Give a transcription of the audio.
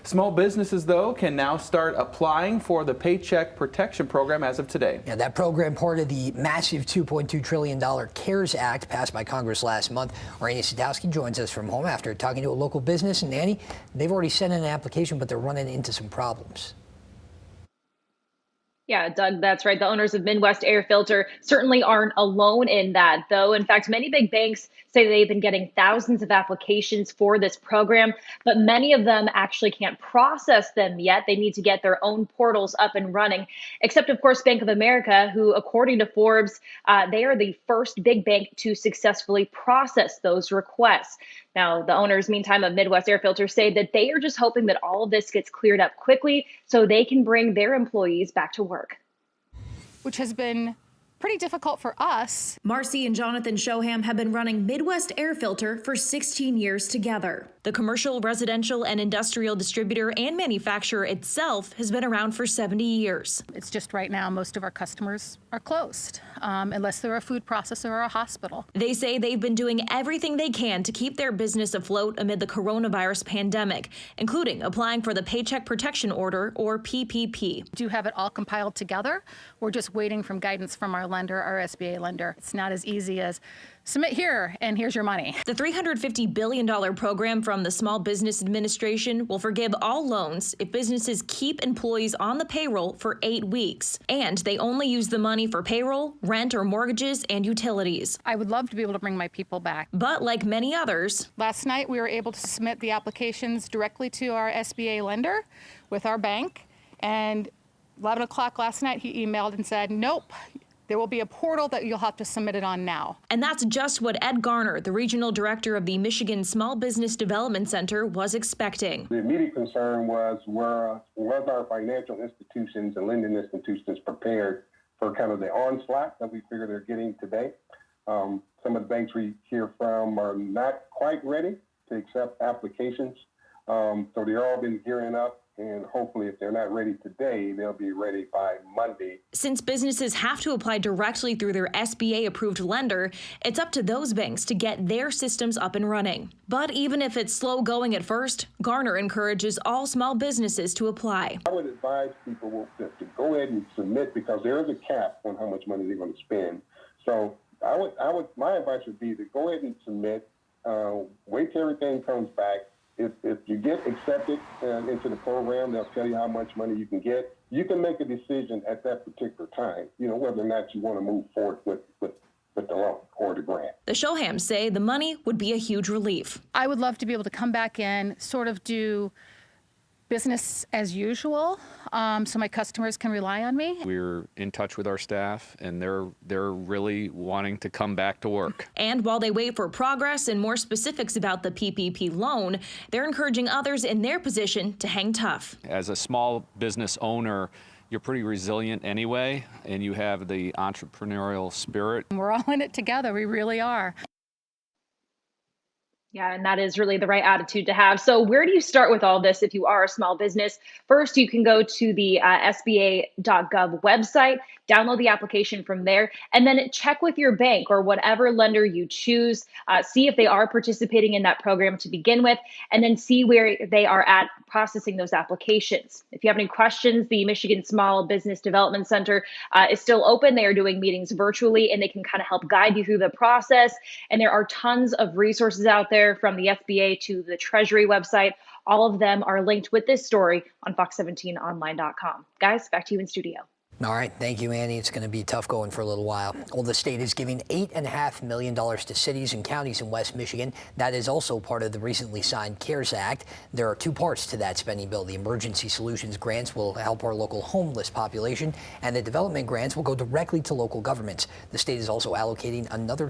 Small businesses, though, can now start applying for the Paycheck Protection Program as of today. Yeah, that program part of the massive $2.2 trillion CARES Act passed by Congress last month. Our Annie Sadowski joins us from home after talking to a local business. And Annie, they've already sent in an application, but they're running into some problems. Yeah, Doug, that's right. The owners of Midwest Air Filter certainly aren't alone in that, though. In fact, many big banks say they've been getting thousands of applications for this program, but many of them actually can't process them yet. They need to get their own portals up and running, except, of course, Bank of America, who, according to Forbes, they are the first big bank to successfully process those requests. Now, the owners, meantime, of Midwest Air Filter say that they are just hoping that all of this gets cleared up quickly so they can bring their employees back to work. Which has been pretty difficult for us. Marcy and Jonathan Shoham have been running Midwest Air Filter for 16 years together. The commercial, residential, and industrial distributor and manufacturer itself has been around for 70 years. It's just right now most of our customers are closed, unless they're a food processor or a hospital. They say they've been doing everything they can to keep their business afloat amid the coronavirus pandemic, including applying for the Paycheck Protection Order, or PPP. We do have it all compiled together. We're just waiting from guidance from our lender, our SBA lender. It's not as easy as submit here and here's your money. The $350 billion program from the Small Business Administration will forgive all loans if businesses keep employees on the payroll for 8 weeks. And they only use the money for payroll, rent or mortgages, and utilities. I would love to be able to bring my people back. But like many others, last night we were able to submit the applications directly to our SBA lender with our bank. And 11 o'clock last night, he emailed and said, nope. There will be a portal that you'll have to submit it on now. And that's just what Ed Garner, the regional director of the Michigan Small Business Development Center, was expecting. The immediate concern was our financial institutions and lending institutions prepared for kind of the onslaught that we figure they're getting today. Some of the banks we hear from are not quite ready to accept applications. So they've all been gearing up. And hopefully, if they're not ready today, they'll be ready by Monday. Since businesses have to apply directly through their SBA-approved lender, it's up to those banks to get their systems up and running. But even if it's slow going at first, Garner encourages all small businesses to apply. I would advise people to go ahead and submit because there is a cap on how much money they're going to spend. So my advice would be to go ahead and submit, wait till everything comes back. If you get accepted into the program, they'll tell you how much money you can get. You can make a decision at that particular time, whether or not you want to move forward with the loan or the grant. The Shohams say the money would be a huge relief. I would love to be able to come back in, sort of do business as usual, so my customers can rely on me. We're in touch with our staff, and they're really wanting to come back to work. And while they wait for progress and more specifics about the PPP loan, they're encouraging others in their position to hang tough. As a small business owner, you're pretty resilient anyway, and you have the entrepreneurial spirit. We're all in it together. We really are. Yeah, and that is really the right attitude to have. So where do you start with all this if you are a small business? First, you can go to the SBA.gov website, download the application from there, and then check with your bank or whatever lender you choose. See if they are participating in that program to begin with, and then see where they are at processing those applications. If you have any questions, the Michigan Small Business Development Center is still open. They are doing meetings virtually, and they can kind of help guide you through the process. And there are tons of resources out there from the SBA to the Treasury website. All of them are linked with this story on fox17online.com. Guys, back to you in studio. All right. Thank you, Annie. It's going to be tough going for a little while. Well, the state is giving $8.5 million to cities and counties in West Michigan. That is also part of the recently signed CARES Act. There are two parts to that spending bill. The emergency solutions grants will help our local homeless population, and the development grants will go directly to local governments. The state is also allocating another